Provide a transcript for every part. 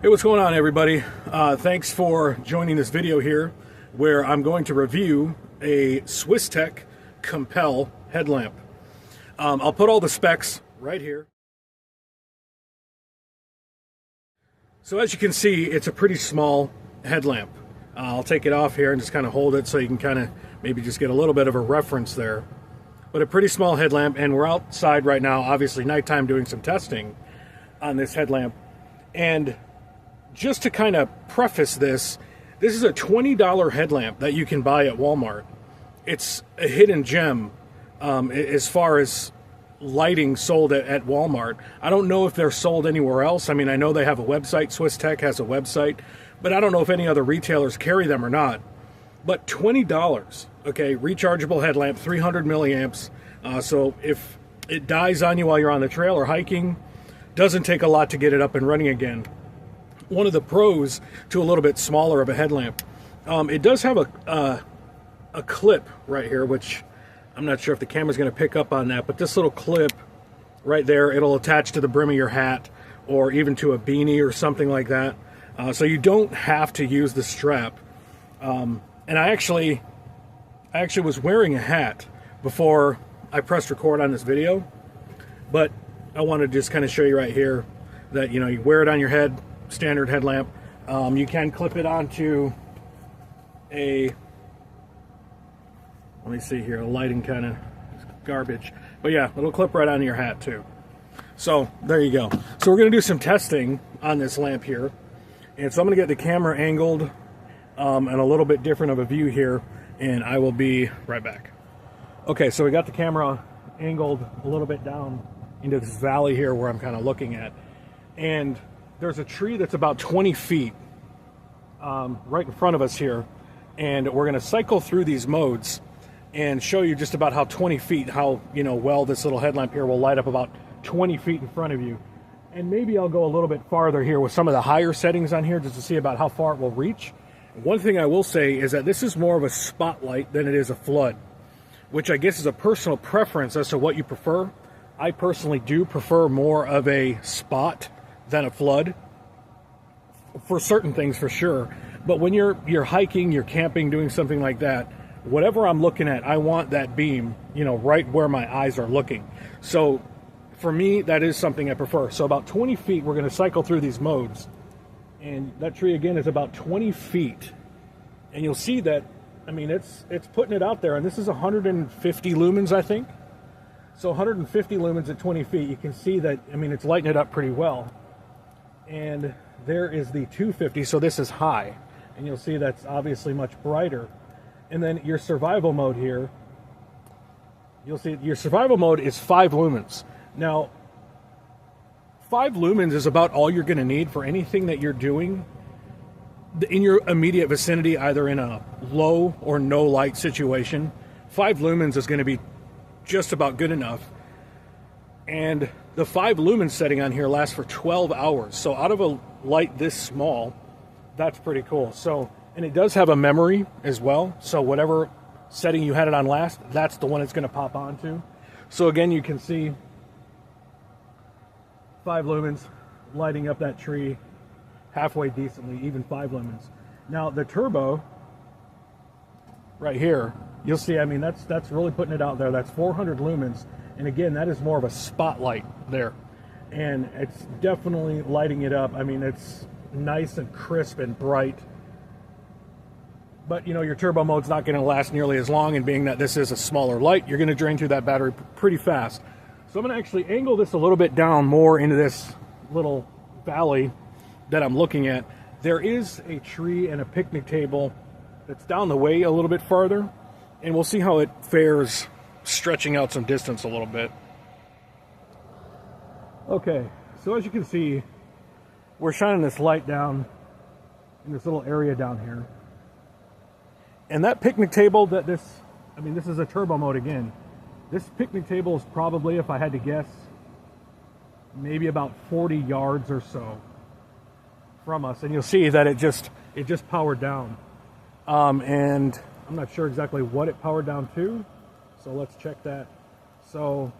Hey, what's going on, everybody? Thanks for joining this video here, where I'm going to review a Swisstech Kumpel headlamp. I'll put all the specs right here. So as you can see, it's a pretty small headlamp. I'll take it off here and just kind of hold it so you can kind of maybe just get a little bit of a reference there. But a pretty small headlamp, and we're outside right now, obviously nighttime, doing some testing on this headlamp. And just to kind of preface this, this is a $20 headlamp that you can buy at Walmart. It's a hidden gem as far as lighting sold at Walmart. I don't know if they're sold anywhere else. I mean, I know they have a website. Swisstech has a website, but I don't know if any other retailers carry them or not. But $20, okay, rechargeable headlamp, 300 milliamps. So if it dies on you while you're on the trail or hiking, doesn't take a lot to get it up and running again. One of the pros to a little bit smaller of a headlamp, it does have a clip right here, which I'm not sure if the camera's going to pick up on that, but this little clip right there, it'll attach to the brim of your hat or even to a beanie or something like that. So you don't have to use the strap. And I actually was wearing a hat before I pressed record on this video, but I want to just kind of show you right here that, you know, you wear it on your head, standard headlamp. You can clip it onto a, let me see here, a lighting kind of garbage, but yeah, it'll clip right onto your hat too. So there you go. So we're going to do some testing on this lamp here, and so I'm going to get the camera angled and a little bit different of a view here, and I will be right back. Okay, so we got the camera angled a little bit down into this valley here where I'm kind of looking at, and there's a tree that's about 20 feet right in front of us here, and we're going to cycle through these modes and show you just about how 20 feet, how, you know, well this little headlamp here will light up about 20 feet in front of you. And maybe I'll go a little bit farther here with some of the higher settings on here just to see about how far it will reach. One thing I will say is that this is more of a spotlight than it is a flood, which I guess is a personal preference as to what you prefer. I personally do prefer more of a spot than a flood for certain things, for sure. But when you're hiking, you're camping, doing something like that, whatever I'm looking at, I want that beam, you know, right where my eyes are looking. So for me, that is something I prefer. So about 20 feet, we're going to cycle through these modes, and that tree again is about 20 feet, and you'll see that, I mean, it's putting it out there, and this is 150 lumens, I think. So 150 lumens at 20 feet, you can see that, I mean, it's lighting it up pretty well. And there is the 250, so this is high, and you'll see that's obviously much brighter. And then your survival mode here, you'll see your survival mode is 5 lumens. Now, 5 lumens is about all you're going to need for anything that you're doing in your immediate vicinity, either in a low or no light situation. 5 lumens is going to be just about good enough. And the 5 lumen setting on here lasts for 12 hours. So out of a light this small, that's pretty cool. So, and it does have a memory as well. So whatever setting you had it on last, that's the one it's going to pop onto. So again, you can see 5 lumens lighting up that tree halfway decently, even 5 lumens. Now the turbo right here, you'll see, I mean, that's really putting it out there. That's 400 lumens. And again, that is more of a spotlight there. And it's definitely lighting it up. I mean, it's nice and crisp and bright. But, you know, your turbo mode's not going to last nearly as long, and being that this is a smaller light, you're going to drain through that battery pretty fast. So I'm going to actually angle this a little bit down more into this little valley that I'm looking at. There is a tree and a picnic table that's down the way a little bit farther, and we'll see how it fares stretching out some distance a little bit. Okay, so as you can see, we're shining this light down in this little area down here. And that picnic table, this is a turbo mode again. This picnic table is probably, if I had to guess, maybe about 40 yards or so from us. And you'll see that it just powered down. And I'm not sure exactly what it powered down to, so let's check that. So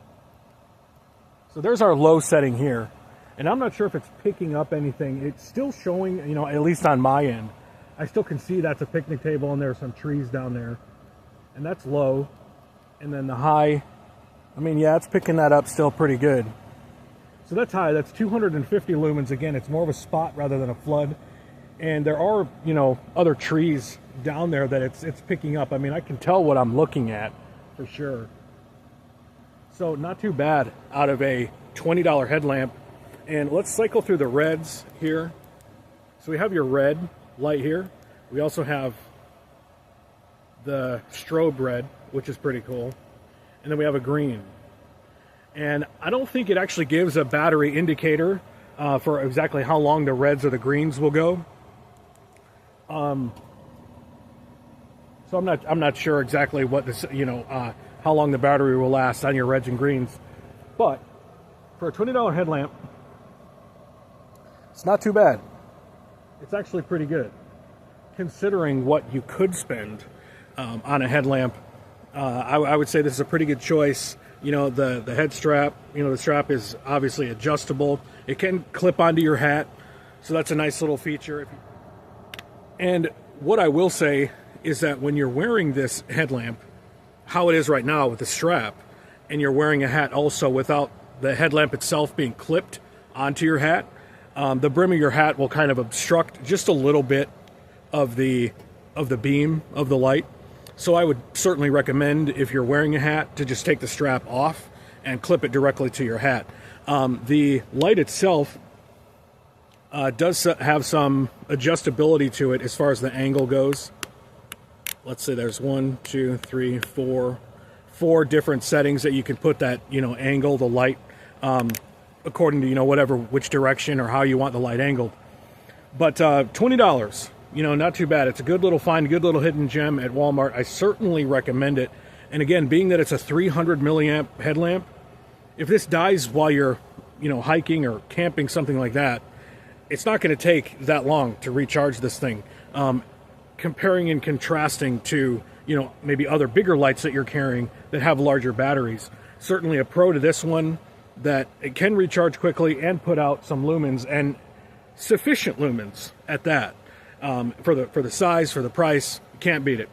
there's our low setting here. And I'm not sure if it's picking up anything. It's still showing, you know, at least on my end, I still can see that's a picnic table and there's some trees down there. And that's low. And then the high, I mean, yeah, it's picking that up still pretty good. So that's high. That's 250 lumens. Again, it's more of a spot rather than a flood. And there are, you know, other trees down there that it's picking up. I mean, I can tell what I'm looking at for sure. So not too bad out of a $20 headlamp. And let's cycle through the reds here. So we have your red light here. We also have the strobe red, which is pretty cool. And then we have a green. And I don't think it actually gives a battery indicator for exactly how long the reds or the greens will go. So I'm not sure exactly what this, you know, how long the battery will last on your reds and greens. But for a $20 headlamp, it's not too bad. It's actually pretty good, considering what you could spend on a headlamp. I would say this is a pretty good choice. You know, the head strap, you know, the strap is obviously adjustable. It can clip onto your hat, so that's a nice little feature. And what I will say is that when you're wearing this headlamp, how it is right now with the strap, and you're wearing a hat also without the headlamp itself being clipped onto your hat, the brim of your hat will kind of obstruct just a little bit of the beam of the light. So I would certainly recommend, if you're wearing a hat, to just take the strap off and clip it directly to your hat. The light itself does have some adjustability to it as far as the angle goes. Let's say there's 1, 2, 3, 4 different settings that you can put that, you know, angle the light according to, you know, which direction or how you want the light angled. But $20, you know, not too bad. It's a good little find, good little hidden gem at Walmart. I certainly recommend it. And again, being that it's a 300 milliamp headlamp, if this dies while you're, you know, hiking or camping, something like that, it's not going to take that long to recharge this thing. Comparing and contrasting to, you know, maybe other bigger lights that you're carrying that have larger batteries. Certainly a pro to this one, that it can recharge quickly and put out some lumens, and sufficient lumens at that. For the size, for the price, can't beat it.